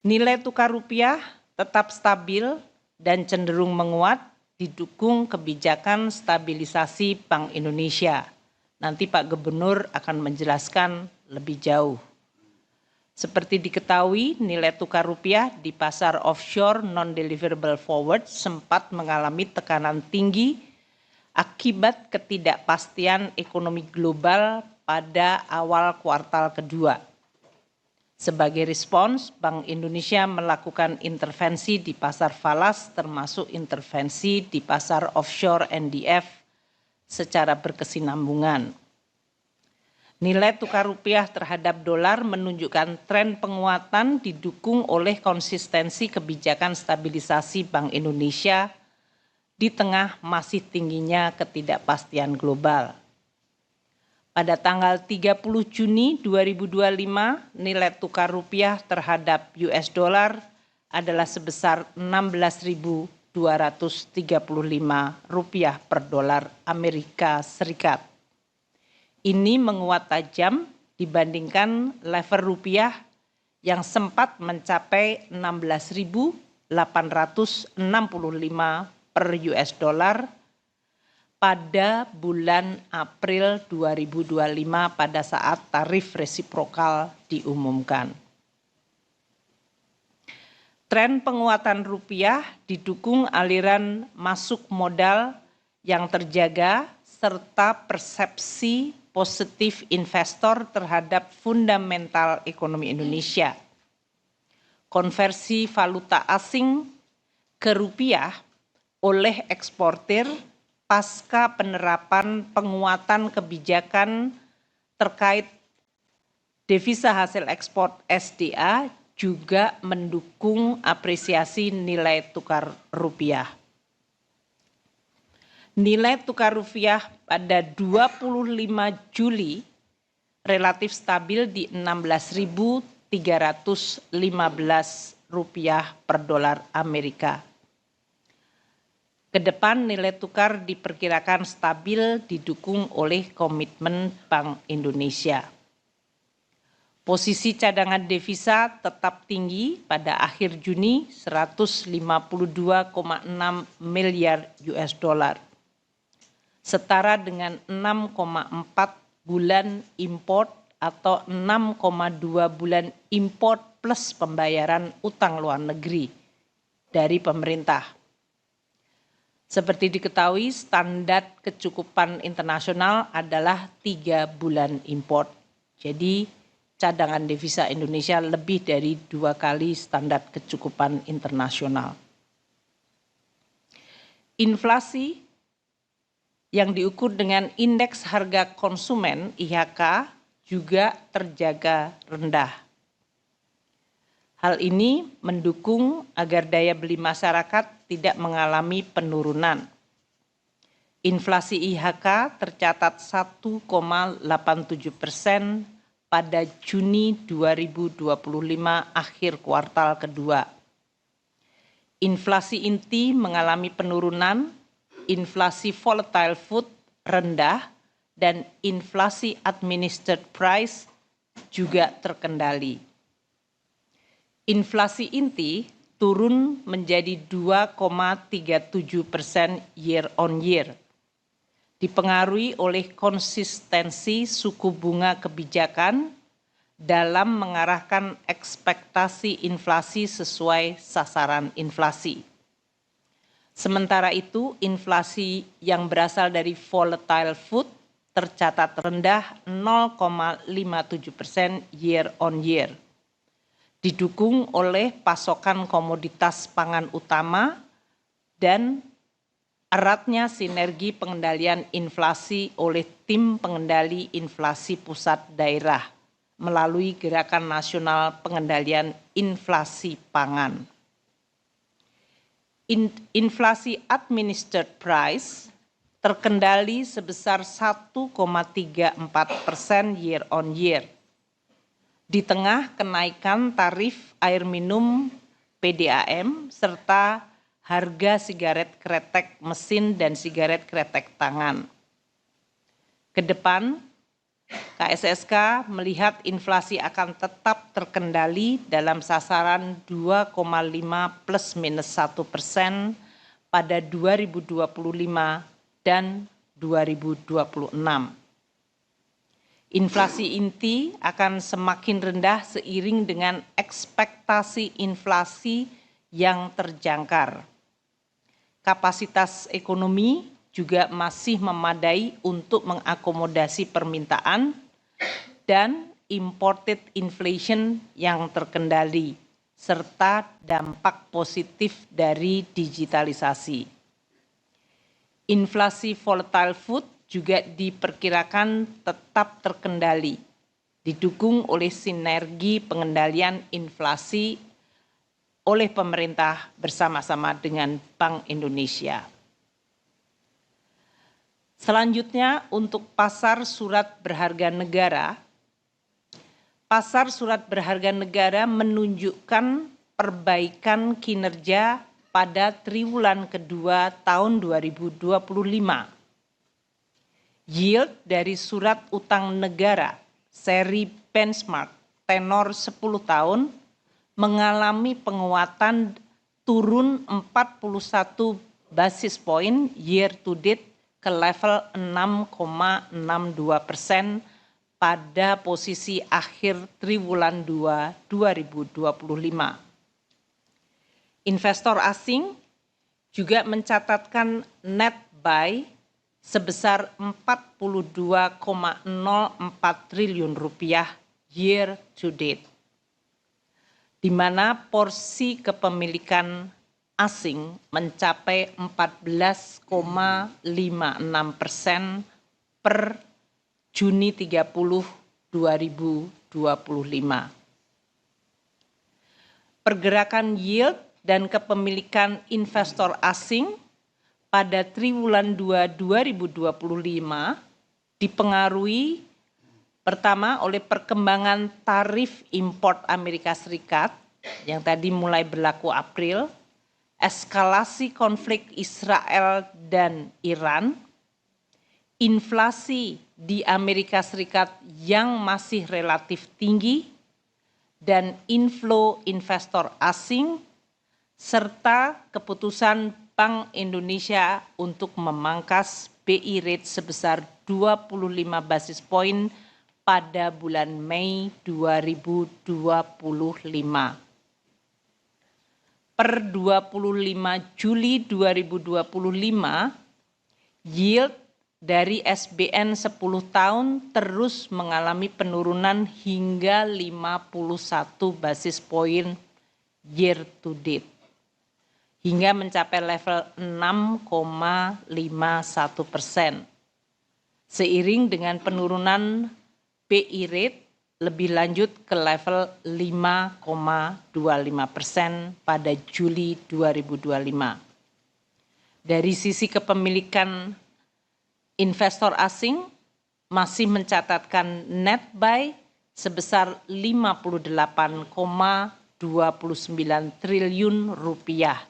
Nilai tukar rupiah tetap stabil dan cenderung menguat didukung kebijakan stabilisasi Bank Indonesia. Nanti Pak Gubernur akan menjelaskan lebih jauh. Seperti diketahui, nilai tukar rupiah di pasar offshore non-deliverable forward sempat mengalami tekanan tinggi akibat ketidakpastian ekonomi global pada awal kuartal kedua. Sebagai respons, Bank Indonesia melakukan intervensi di pasar falas termasuk intervensi di pasar offshore NDF secara berkesinambungan. Nilai tukar rupiah terhadap dolar menunjukkan tren penguatan didukung oleh konsistensi kebijakan stabilisasi Bank Indonesia di tengah masih tingginya ketidakpastian global. Pada tanggal 30 Juni 2025, nilai tukar rupiah terhadap US dollar adalah sebesar 16.235 rupiah per dolar Amerika Serikat. Ini menguat tajam dibandingkan level rupiah yang sempat mencapai 16.865 per US dollar pada bulan April 2025 pada saat tarif resiprokal diumumkan. Tren penguatan rupiah didukung aliran masuk modal yang terjaga serta persepsi positif investor terhadap fundamental ekonomi Indonesia. Konversi valuta asing ke rupiah oleh eksportir pasca penerapan penguatan kebijakan terkait devisa hasil ekspor SDA juga mendukung apresiasi nilai tukar rupiah. Nilai tukar rupiah pada 25 Juli relatif stabil di 16.315 rupiah per dolar Amerika. Kedepan nilai tukar diperkirakan stabil didukung oleh komitmen Bank Indonesia. Posisi cadangan devisa tetap tinggi pada akhir Juni 152,6 miliar US dollar. Setara dengan 6,4 bulan import atau 6,2 bulan import plus pembayaran utang luar negeri dari pemerintah. Seperti diketahui, standar kecukupan internasional adalah 3 bulan import. Jadi, cadangan devisa Indonesia lebih dari 2 kali standar kecukupan internasional. Inflasi yang diukur dengan indeks harga konsumen IHK juga terjaga rendah. Hal ini mendukung agar daya beli masyarakat tidak mengalami penurunan. Inflasi IHK tercatat 1,87% pada Juni 2025 akhir kuartal kedua. Inflasi inti mengalami penurunan, inflasi volatile food rendah, dan inflasi administered price juga terkendali. Inflasi inti turun menjadi 2,37% year on year, dipengaruhi oleh konsistensi suku bunga kebijakan dalam mengarahkan ekspektasi inflasi sesuai sasaran inflasi. Sementara itu, inflasi yang berasal dari volatile food tercatat rendah 0,57% year on year. Didukung oleh pasokan komoditas pangan utama dan eratnya sinergi pengendalian inflasi oleh tim pengendali inflasi pusat daerah melalui Gerakan Nasional Pengendalian Inflasi Pangan. Inflasi administered price terkendali sebesar 1,34% year on year. Di tengah kenaikan tarif air minum PDAM serta harga sigaret kretek mesin dan sigaret kretek tangan. Kedepan, KSSK melihat inflasi akan tetap terkendali dalam sasaran 2,5 +-1% pada 2025 dan 2026. Inflasi inti akan semakin rendah seiring dengan ekspektasi inflasi yang terjangkar. Kapasitas ekonomi juga masih memadai untuk mengakomodasi permintaan dan imported inflation yang terkendali, serta dampak positif dari digitalisasi. Inflasi volatile food juga diperkirakan tetap terkendali, didukung oleh sinergi pengendalian inflasi oleh pemerintah bersama-sama dengan Bank Indonesia. Selanjutnya untuk pasar surat berharga negara. Pasar surat berharga negara menunjukkan perbaikan kinerja pada triwulan kedua tahun 2025. Yield dari surat utang negara seri benchmark tenor 10 tahun mengalami penguatan turun 41 basis point year to date ke level 6,62% pada posisi akhir triwulan 2 2025. Investor asing juga mencatatkan net buy sebesar 42,04 triliun rupiah year to date, di mana porsi kepemilikan asing mencapai 14,56% per Juni 30, 2025. Pergerakan yield dan kepemilikan investor asing pada triwulan 2 2025 dipengaruhi pertama oleh perkembangan tarif import Amerika Serikat yang tadi mulai berlaku April, eskalasi konflik Israel dan Iran, inflasi di Amerika Serikat yang masih relatif tinggi, dan inflow investor asing, serta keputusan Bank Indonesia untuk memangkas BI rate sebesar 25 basis point pada bulan Mei 2025. Per 25 Juli 2025, yield dari SBN 10 tahun terus mengalami penurunan hingga 51 basis point year to date, hingga mencapai level 6,51%. Seiring dengan penurunan BI rate lebih lanjut ke level 5,25% pada Juli 2025. Dari sisi kepemilikan investor asing masih mencatatkan net buy sebesar 58,29 triliun rupiah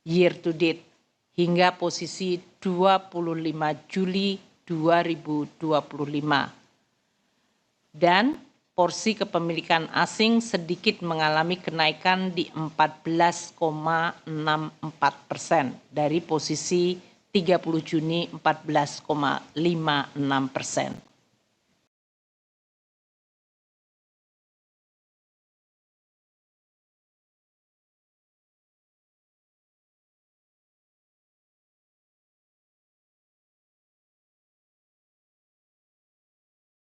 year to date hingga posisi 25 Juli 2025. Dan porsi kepemilikan asing sedikit mengalami kenaikan di 14,64% dari posisi 30 Juni 14,56%.